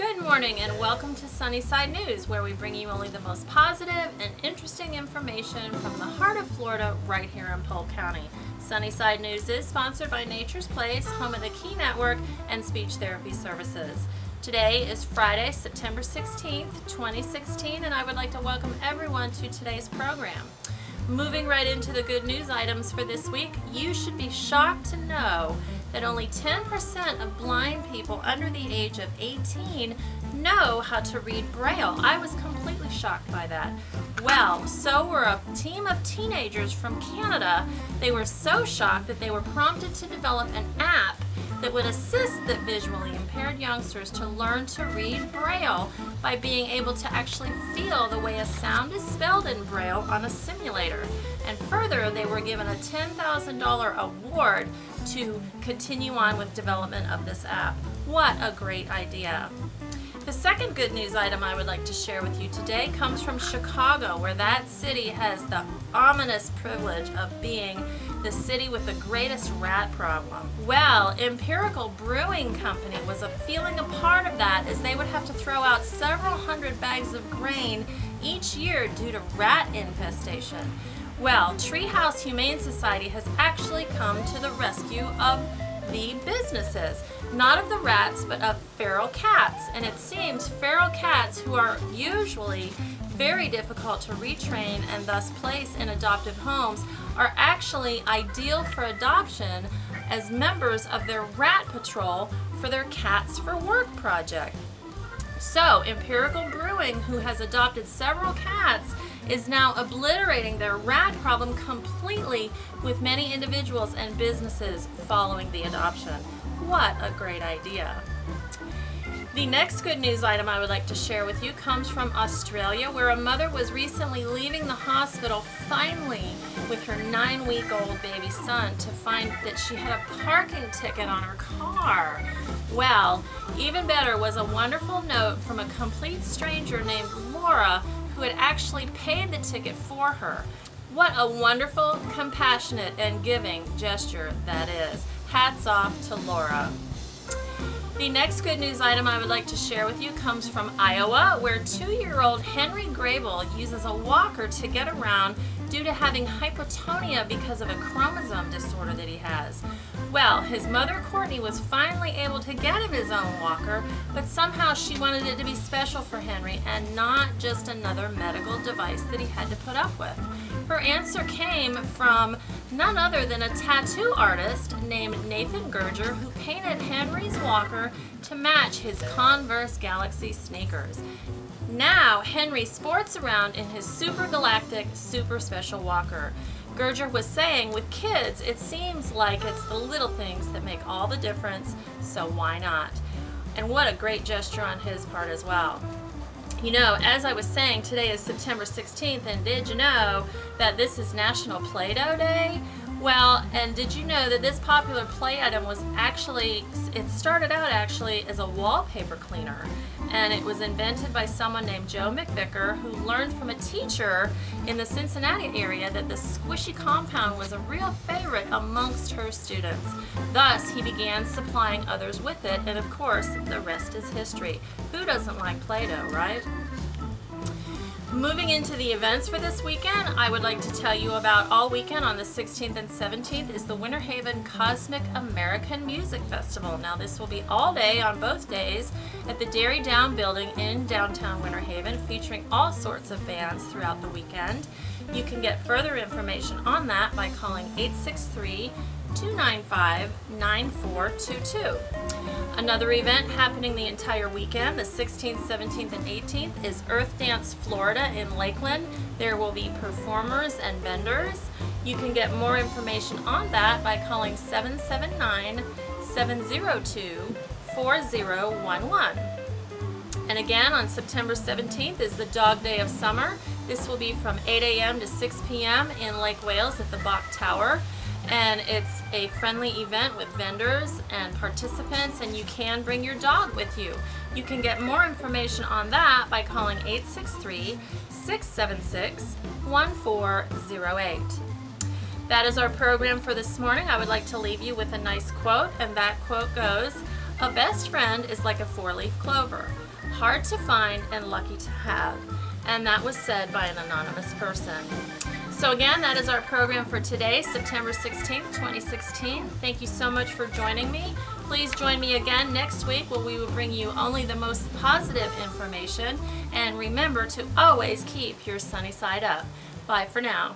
Good morning and welcome to Sunnyside News, where we bring you only the most positive and interesting information from the heart of Florida right here in Polk County. Sunnyside News is sponsored by Nature's Place, home of the Key Network and Speech Therapy Services. Today is Friday, September 16th, 2016, and I would like to welcome everyone to today's program. Moving right into the good news items for this week, you should be shocked to know that only 10% of blind people under the age of 18 know how to read Braille. I was completely shocked by that. Well, so were a team of teenagers from Canada. They were so shocked that they were prompted to develop an app that would assist the visually impaired youngsters to learn to read Braille by being able to actually feel the way a sound is spelled in Braille on a simulator. And further, they were given a $10,000 award to continue on with development of this app. What a great idea. The second good news item I would like to share with you today comes from Chicago, where that city has the ominous privilege of being the city with the greatest rat problem. Well, Empirical Brewing Company was feeling a part of that, as they would have to throw out several hundred bags of grain each year due to rat infestation. Well, Treehouse Humane Society has actually come to the rescue of the businesses, not of the rats, but of feral cats. And it seems feral cats, who are usually very difficult to retrain and thus place in adoptive homes, are actually ideal for adoption as members of their rat patrol for their Cats for Work project. So, Empirical Brewing, who has adopted several cats, is now obliterating their rat problem completely, with many individuals and businesses following the adoption. What a great idea. The next good news item I would like to share with you comes from Australia, where a mother was recently leaving the hospital finally with her 9-week-old baby son to find that she had a parking ticket on her car. Well, even better was a wonderful note from a complete stranger named Laura, who had actually paid the ticket for her. What a wonderful, compassionate, and giving gesture that is. Hats off to Laura. The next good news item I would like to share with you comes from Iowa, where 2-year-old Henry Grable uses a walker to get around due to having hypotonia because of a chromosome disorder that he has. Well, his mother Courtney was finally able to get him his own walker, but somehow she wanted it to be special for Henry and not just another medical device that he had to put up with. Her answer came from none other than a tattoo artist named Nathan Gerger, who painted Henry's walker to match his Converse Galaxy sneakers. Now, Henry sports around in his super galactic, super special walker. Gerger was saying, with kids, it seems like it's the little things that make all the difference, so why not? And what a great gesture on his part as well. You know, as I was saying, today is September 16th, and did you know that this is National Play-Doh Day? Well, and did you know that this popular play item was actually, it started out actually as a wallpaper cleaner, and it was invented by someone named Joe McVicker, who learned from a teacher in the Cincinnati area that the squishy compound was a real favorite amongst her students. Thus, he began supplying others with it, and of course, the rest is history. Who doesn't like Play-Doh, right? Moving into the events for this weekend, I would like to tell you about all weekend on the 16th and 17th is the Winter Haven Cosmic American Music Festival. Now, this will be all day on both days at the Dairy Down building in downtown Winter Haven, featuring all sorts of bands throughout the weekend. You can get further information on that by calling 863-295-9422. Another event happening the entire weekend, the 16th, 17th, and 18th, is Earth Dance Florida in Lakeland. There will be performers and vendors. You can get more information on that by calling 779-702-4011. And again, on September 17th is the Dog Day of Summer. This will be from 8 a.m. to 6 p.m. in Lake Wales at the Bach Tower. And it's a friendly event with vendors and participants, and you can bring your dog with you. You can get more information on that by calling 863-676-1408. That is our program for this morning. I would like to leave you with a nice quote, and that quote goes, "A best friend is like a 4-leaf clover. hard to find and lucky to have. And that was said by an anonymous person. So again, that is our program for today, September 16th, 2016. Thank you so much for joining me. Please join me again next week where we will bring you only the most positive information. And remember to always keep your sunny side up. Bye for now.